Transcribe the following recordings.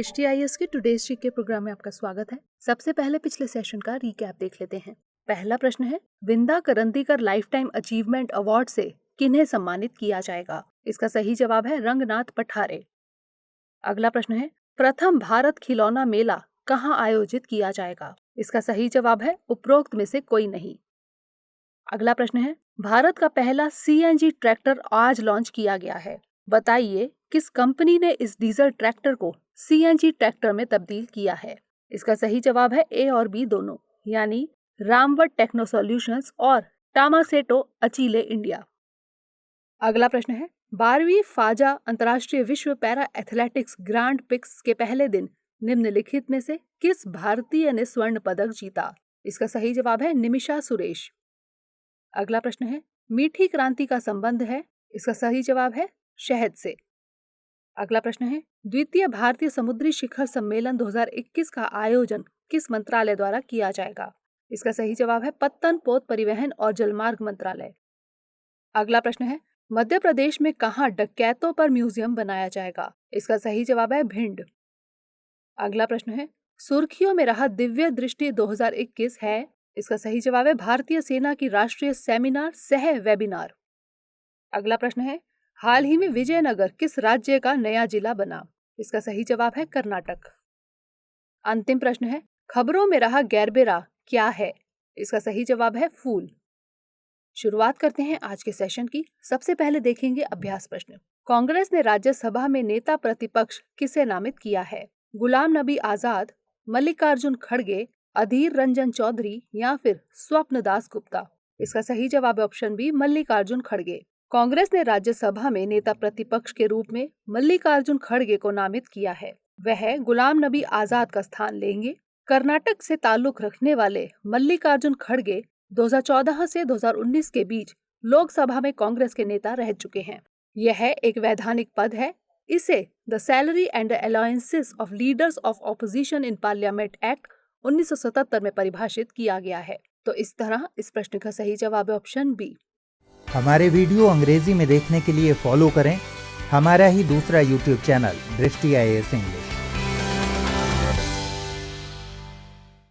दृष्टि आईएएस के today's GK programme में आपका स्वागत है। सबसे पहले पिछले सेशन का रीकैप देख लेते हैं। पहला प्रश्न है, Vinda Karandikar life time achievement award से किन्हें सम्मानित किया जाएगा? इसका सही जवाब है रंगनाथ पठारे। अगला प्रश्न है, प्रथम भारत खिलौना मेला कहाँ आयोजित किया जाएगा? इसका सही जवाब है उपरोक्त में से कोई नहीं। अगला प्रश्न है, भारत का पहला सीएनजी ट्रैक्टर आज लॉन्च किया गया है। बताइए किस कंपनी ने इस डीजल ट्रैक्टर को सीएनजी ट्रैक्टर में तब्दील किया है? इसका सही जवाब है ए और बी दोनों, यानी रामवट टेक्नो सॉल्यूशंस और टामासेटो अचीले इंडिया। अगला प्रश्न है, 12वीं फाजा अंतर्राष्ट्रीय विश्व पैरा एथलेटिक्स ग्रांड पिक्स के पहले दिन निम्नलिखित में से किस भारतीय ने स्वर्ण पदक जीता? इसका सही जवाब है निमिषा सुरेश। अगला प्रश्न है, मीठी क्रांति का संबंध है? इसका सही जवाब है शहद से। अगला प्रश्न है, द्वितीय भारतीय समुद्री शिखर सम्मेलन 2021 का आयोजन किस मंत्रालय द्वारा किया जाएगा? इसका सही जवाब है पत्तन पोत परिवहन और जलमार्ग मंत्रालय। अगला प्रश्न है, मध्य प्रदेश में कहाँ डकैतों पर म्यूजियम बनाया जाएगा? इसका सही जवाब है भिंड। अगला प्रश्न है, सुर्खियों में रहा दिव्य दृष्टि 2021 है? इसका सही जवाब है भारतीय सेना की राष्ट्रीय सेमिनार सह वेबिनार। अगला प्रश्न है, हाल ही में विजयनगर किस राज्य का नया जिला बना? इसका सही जवाब है कर्नाटक। अंतिम प्रश्न है, खबरों में रहा गैरबेरा क्या है? इसका सही जवाब है फूल। शुरुआत करते हैं आज के सेशन की। सबसे पहले देखेंगे अभ्यास प्रश्न। कांग्रेस ने राज्यसभा में नेता प्रतिपक्ष किसे नामित किया है? गुलाम नबी आजाद, मल्लिकार्जुन खड़गे, अधीर रंजन चौधरी या फिर स्वप्न दास गुप्ता? इसका सही जवाब है ऑप्शन बी मल्लिकार्जुन खड़गे। कांग्रेस ने राज्यसभा में नेता प्रतिपक्ष के रूप में मल्लिकार्जुन खड़गे को नामित किया है। वह गुलाम नबी आजाद का स्थान लेंगे। कर्नाटक से ताल्लुक रखने वाले मल्लिकार्जुन खड़गे 2014 से 2019 के बीच लोकसभा में कांग्रेस के नेता रह चुके हैं। यह एक वैधानिक पद है। इसे the salary and the allowances of leaders of opposition in parliament act 1977 में परिभाषित किया गया है। तो इस तरह इस प्रश्न का सही जवाब है ऑप्शन बी। हमारे वीडियो अंग्रेजी में देखने के लिए फॉलो करें हमारा ही दूसरा यूट्यूब चैनल दृष्टि आईएएस इंग्लिश।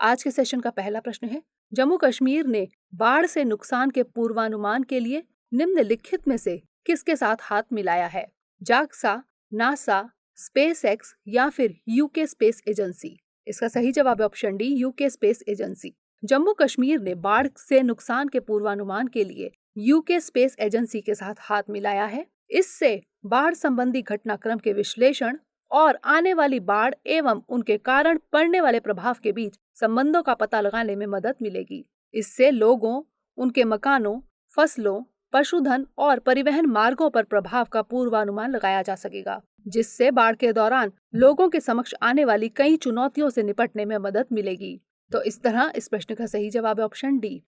आज के सेशन का पहला प्रश्न है, जम्मू कश्मीर ने बाढ़ से नुकसान के पूर्वानुमान के लिए निम्नलिखित में से किसके साथ हाथ मिलाया है? जाक्सा, नासा, स्पेसएक्स या फिर यूके स्पेस एजेंसी? इसका सही जवाब है option D UK space agency. Jammu Kashmir ने बाढ़ से नुकसान के पूर्वानुमान के लिए यूके स्पेस एजेंसी के साथ हाथ मिलाया है। इससे बाढ़ संबंधी घटनाक्रम के विश्लेषण और आने वाली बाढ़ एवं उनके कारण पड़ने वाले प्रभाव के बीच संबंधों का पता लगाने में मदद मिलेगी। इससे लोगों, उनके मकानों, फसलों, पशुधन और परिवहन मार्गों पर प्रभाव का पूर्वानुमान लगाया जा सकेगा, जिससे बाढ़ के दौरान लोगों के समक्ष आने वाली कई चुनौतियों से निपटने में मदद मिलेगी। तो इस तरह इस प्रश्न का सही जवाब है ऑप्शन डी।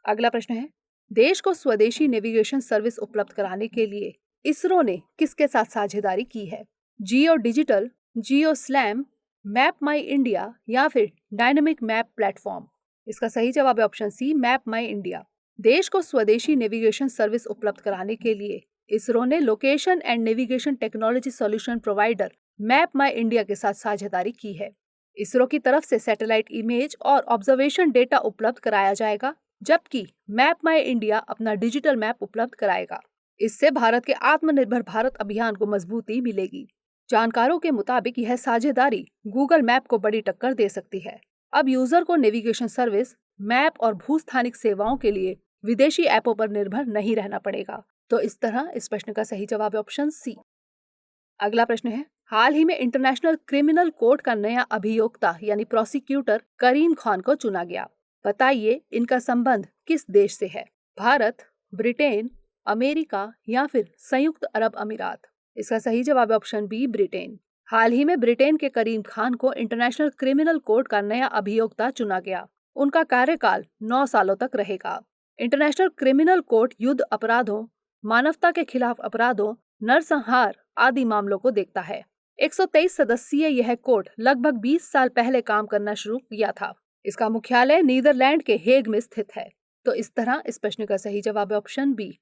अगला प्रश्न है, देश को स्वदेशी नेविगेशन सर्विस उपलब्ध कराने के लिए इसरो ने किसके साथ साझेदारी की है? जियो डिजिटल, जियो स्लैम, मैप माई इंडिया या फिर डायनेमिक मैप प्लेटफॉर्म? इसका सही जवाब है ऑप्शन सी मैप माई इंडिया। देश को स्वदेशी नेविगेशन सर्विस उपलब्ध कराने के लिए इसरो ने location and navigation technology solution provider map my India के साथ साझेदारी की है। इसरो की तरफ से सैटेलाइट इमेज और ऑब्जर्वेशन डेटा उपलब्ध कराया जाएगा, जबकि मैप माई इंडिया अपना डिजिटल मैप उपलब्ध कराएगा। इससे भारत के आत्मनिर्भर भारत अभियान को मजबूती मिलेगी। जानकारों के मुताबिक यह साझेदारी गूगल मैप को बड़ी टक्कर दे सकती है। अब यूजर को नेविगेशन सर्विस, मैप और भूस्थानिक सेवाओं के लिए विदेशी ऐपों पर निर्भर नहीं रहना पड़ेगा। तो इस तरह इस प्रश्न का सही जवाब है ऑप्शन सी। अगला प्रश्न है, हाल ही में इंटरनेशनल क्रिमिनल कोर्ट का नया अभियोक्ता यानी प्रोसिक्यूटर करीम खान को चुना गया। बताइए इनका संबंध किस देश से है? भारत, ब्रिटेन, अमेरिका या फिर संयुक्त अरब अमीरात? इसका सही जवाब है ऑप्शन बी ब्रिटेन। हाल ही में ब्रिटेन के करीम खान को इंटरनेशनल क्रिमिनल कोर्ट का नया अभियोक्ता चुना गया। उनका कार्यकाल 9 सालों तक रहेगा। इंटरनेशनल क्रिमिनल कोर्ट युद्ध अपराधों, मानवता के खिलाफ अपराधों, नरसंहार आदि मामलों को देखता है। 123 सदस्यीय यह कोर्ट लगभग 20 साल पहले काम करना शुरू किया था। इसका मुख्यालय नीदरलैंड के हेग में स्थित है। तो इस तरह इस प्रश्न का सही जवाब है ऑप्शन बी।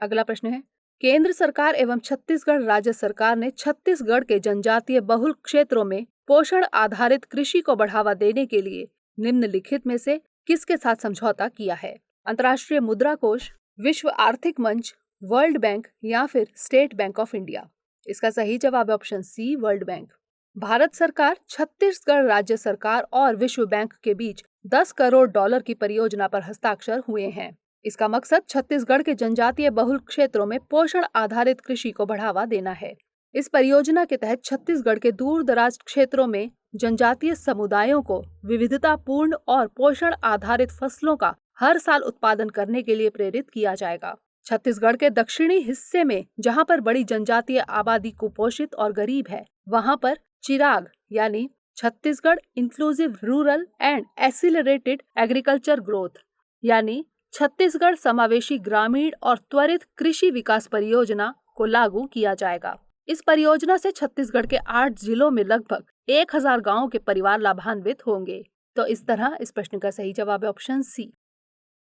अगला प्रश्न है, केंद्र सरकार एवं छत्तीसगढ़ राज्य सरकार ने छत्तीसगढ़ के जनजातीय बहुल क्षेत्रों में पोषण आधारित कृषि को बढ़ावा देने के लिए निम्नलिखित में से किसके साथ समझौता किया है? अंतर्राष्ट्रीय मुद्रा कोष, विश्व आर्थिक मंच, वर्ल्ड बैंक या फिर स्टेट बैंक ऑफ इंडिया। इसका सही जवाब है option C, world bank. Bharat सरकार, छत्तीसगढ़ राज्य सरकार और विश्व बैंक के बीच $10 करोड़ की परियोजना पर हस्ताक्षर हुए हैं। इसका मकसद छत्तीसगढ़ के जनजातीय बहुल क्षेत्रों में पोषण आधारित कृषि को बढ़ावा देना है। इस परियोजना के तहत छत्तीसगढ़ के दूर दराज क्षेत्रों में जनजातीय समुदायों को विविधतापूर्ण और पोषण आधारित फसलों का हर साल उत्पादन करने के लिए प्रेरित किया जाएगा। छत्तीसगढ़ के दक्षिणी हिस्से में जहां पर बड़ी जनजातीय आबादी कुपोषित और गरीब है, वहां पर चिराग यानी Chhattisgarh inclusive rural and accelerated agriculture growth यानी छत्तीसगढ़ समावेशी ग्रामीण और त्वरित कृषि विकास परियोजना को लागू किया जाएगा। इस परियोजना से छत्तीसगढ़ के 8 जिलों में लगभग 1000 गांवों के परिवार लाभान्वित होंगे। तो इस तरह इस प्रश्न का सही जवाब है ऑप्शन सी।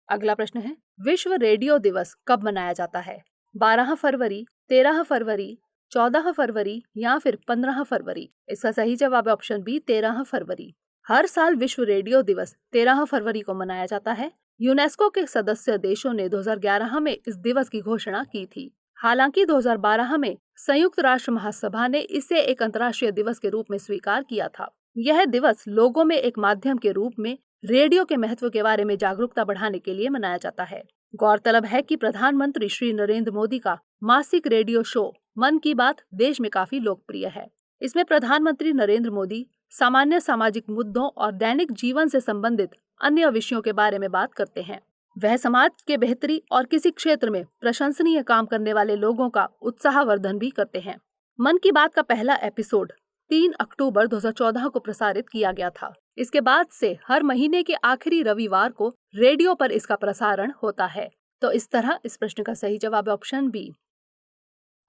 अगला प्रश्न है, विश्व रेडियो दिवस कब मनाया जाता है? 12 फरवरी, 13 फरवरी, 14 फरवरी या फिर 15 फरवरी? इसका सही जवाब है ऑप्शन बी, 13 फरवरी। हर साल विश्व रेडियो दिवस 13 फरवरी को मनाया जाता है। यूनेस्को के सदस्य देशों ने 2011 में इस दिवस की घोषणा की थी। हालांकि 2012 में संयुक्त राष्ट्र महासभा ने इसे एक अंतर्राष्ट्रीय दिवस के रूप में स्वीकार किया था। यह दिवस लोगों में एक माध्यम के रूप में रेडियो के महत्व के बारे में जागरूकता बढ़ाने के लिए मनाया जाता है। गौरतलब है कि प्रधानमंत्री श्री नरेंद्र मोदी का मासिक रेडियो शो मन की बात देश में काफी लोकप्रिय है। इसमें प्रधानमंत्री नरेंद्र मोदी सामान्य सामाजिक मुद्दों और दैनिक जीवन से संबंधित अन्य विषयों के बारे में बात करते हैं। वह समाज के बेहतरी और किसी क्षेत्र में प्रशंसनीय काम करने वाले लोगों का उत्साहवर्धन भी करते हैं। मन की बात का पहला एपिसोड 3 अक्टूबर 2014 को प्रसारित किया गया था। इसके बाद से हर महीने के आखिरी रविवार को रेडियो पर इसका प्रसारण होता है। तो इस तरह इस प्रश्न का सही जवाब है ऑप्शन बी।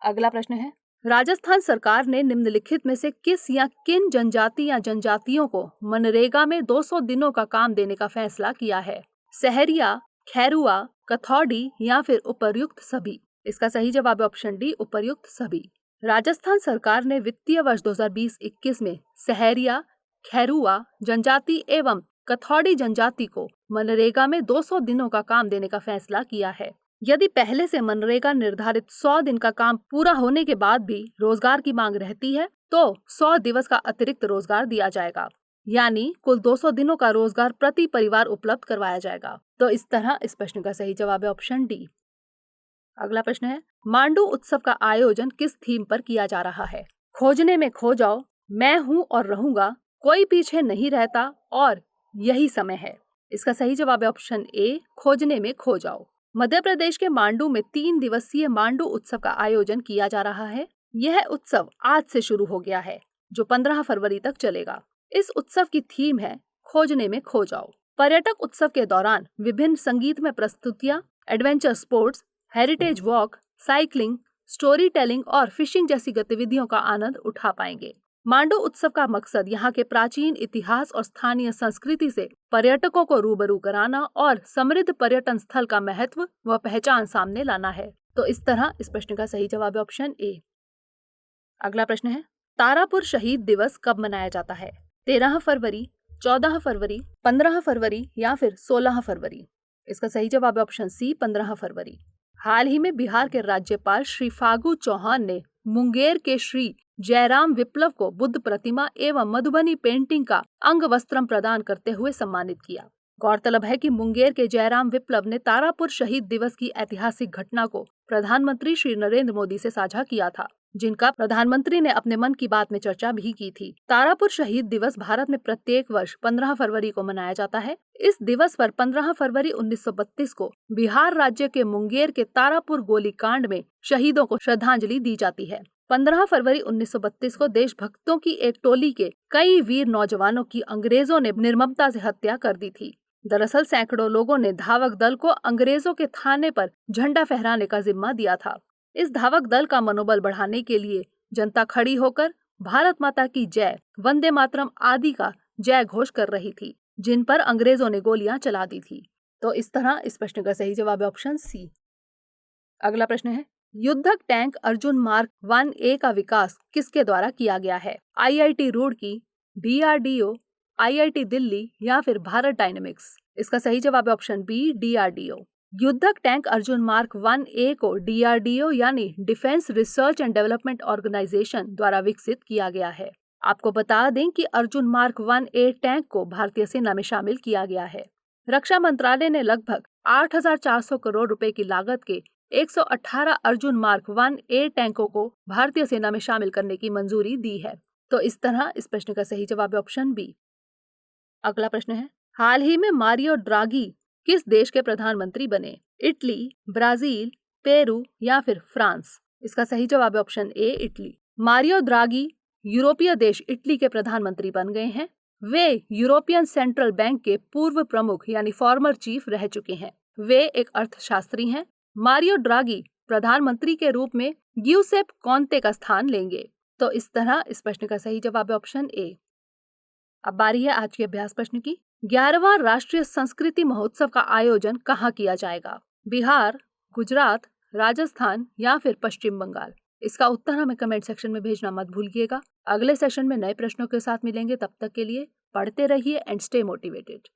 अगला प्रश्न है, राजस्थान सरकार ने निम्नलिखित में से किस या किन जनजाति या जनजातियों को मनरेगा में 200 दिनों का काम देने का फैसला किया है? सहरिया, खैरुआ, कथौड़ी या फिर उपर्युक्त सभी? इसका सही जवाब है ऑप्शन डी, उपर्युक्त सभी। राजस्थान सरकार ने वित्तीय वर्ष 2020-21 में सहरिया, खैरुआ जनजाति एवं कथौड़ी जनजाति को मनरेगा में 200 दिनों का काम देने का फैसला किया है। यदि पहले से मनरेगा निर्धारित 100 दिन का काम पूरा होने के बाद भी रोजगार की मांग रहती है तो 100 दिवस का अतिरिक्त रोजगार दिया जाएगा, यानी कुल 200 दिनों का रोजगार प्रति परिवार उपलब्ध करवाया जाएगा। तो इस तरह इस प्रश्न का सही जवाब है ऑप्शन डी। अगला प्रश्न है, मांडू उत्सव का आयोजन किस थीम पर किया जा रहा है? खोजने में खो जाओ, मैं हूँ और रहूंगा, कोई पीछे नहीं रहता और यही समय है। इसका सही जवाब है ऑप्शन ए, खोजने में खो जाओ। मध्य प्रदेश के मांडू में 3 दिवसीय मांडू उत्सव का आयोजन किया जा रहा है। यह उत्सव आज से शुरू हो गया है, जो 15 फरवरी तक चलेगा। इस उत्सव की थीम है खोजने में खो जाओ। पर्यटक उत्सव के दौरान विभिन्न संगीतमय प्रस्तुतियां, adventure sports, heritage walk, cycling, story telling और फिशिंग जैसी गतिविधियों का आनंद उठा पाएंगे। मांडू उत्सव का मकसद यहाँ के प्राचीन इतिहास और स्थानीय संस्कृति से पर्यटकों को रूबरू कराना और समृद्ध पर्यटन स्थल का महत्व व पहचान सामने लाना है। तो इस तरह इस प्रश्न का सही जवाब है ऑप्शन ए। अगला प्रश्न है, तारापुर शहीद दिवस कब मनाया जाता है? 13 फरवरी, 14 फरवरी, 15 फरवरी या फिर 16 फरवरी? इसका सही जवाब है ऑप्शन सी, 15 फरवरी। हाल ही में बिहार के राज्यपाल श्री फागू चौहान ने मुंगेर के श्री जयराम विप्लव को बुद्ध प्रतिमा एवं मधुबनी पेंटिंग का अंग वस्त्रम प्रदान करते हुए सम्मानित किया। गौरतलब है कि मुंगेर के जयराम विप्लव ने तारापुर शहीद दिवस की ऐतिहासिक घटना को प्रधानमंत्री श्री नरेंद्र मोदी से साझा किया था, जिनका प्रधानमंत्री ने अपने मन की बात में चर्चा भी की थी। तारापुर शहीद दिवस भारत में प्रत्येक वर्ष 15 फरवरी को मनाया जाता है। इस दिवस पर 15 फरवरी 1932 को बिहार राज्य के मुंगेर के तारापुर गोलीकांड में शहीदों को श्रद्धांजलि दी जाती है। 15 फरवरी 1932 को देशभक्तों की एक टोली के कई वीर नौजवानों की अंग्रेजों ने निर्ममता से हत्या कर दी थी। दरअसल सैकड़ों लोगों ने धावक दल को अंग्रेजों के थाने पर झंडा फहराने का जिम्मा दिया था। इस धावक दल का मनोबल बढ़ाने के लिए जनता खड़ी होकर भारत माता की जय, वंदे मातरम आदि का जय घोष कर रही थी, जिन पर अंग्रेजों ने गोलियां चला दी थी। तो इस तरह इस प्रश्न का सही जवाब है ऑप्शन सी। अगला प्रश्न है, युद्धक टैंक अर्जुन मार्क 1A का विकास किसके द्वारा किया गया है? IIT Roorkee, DRDO, IIT Delhi या फिर भारत डायनेमिक्स? इसका सही जवाब है ऑप्शन बी, DRDO। युद्धक टैंक अर्जुन मार्क 1A को DRDO यानी defence research and development organisation द्वारा विकसित किया गया है। आपको बता दें कि अर्जुन मार्क 1A टैंक को भारतीय सेना में शामिल किया गया है। रक्षा मंत्रालय ने लगभग 8,400 करोड़ रुपए की लागत के 118 अर्जुन मार्क 1A टैंकों को भारतीय सेना में शामिल करने की मंजूरी दी है। तो इस तरह इस प्रश्न का सही जवाब है ऑप्शन बी। अगला प्रश्न है, हाल ही में मारियो ड्रागी किस देश के प्रधानमंत्री बने? इटली, ब्राजील, पेरू या फिर फ्रांस? इसका सही जवाब है ऑप्शन ए, इटली। मारियो ड्रागी यूरोपीय देश इटली के प्रधानमंत्री बन गए हैं। वे यूरोपियन सेंट्रल बैंक के पूर्व प्रमुख यानी फॉर्मर चीफ रह चुके हैं। वे एक अर्थशास्त्री हैं। मारियो ड्रागी प्रधानमंत्री के रूप में ग्यूसेप कॉन्ते का स्थान लेंगे। तो इस तरह इस प्रश्न का सही जवाब है ऑप्शन ए। अब बारी है आज के अभ्यास प्रश्न की। 11वां राष्ट्रीय संस्कृति महोत्सव का आयोजन कहाँ किया जाएगा? बिहार, गुजरात, राजस्थान या फिर पश्चिम बंगाल? इसका उत्तर हमें कमेंट सेक्शन में भेजना मत भूलिएगा। अगले सेशन में नए प्रश्नों के साथ मिलेंगे, तब तक के लिए पढ़ते रहिए एंड स्टे मोटिवेटेड।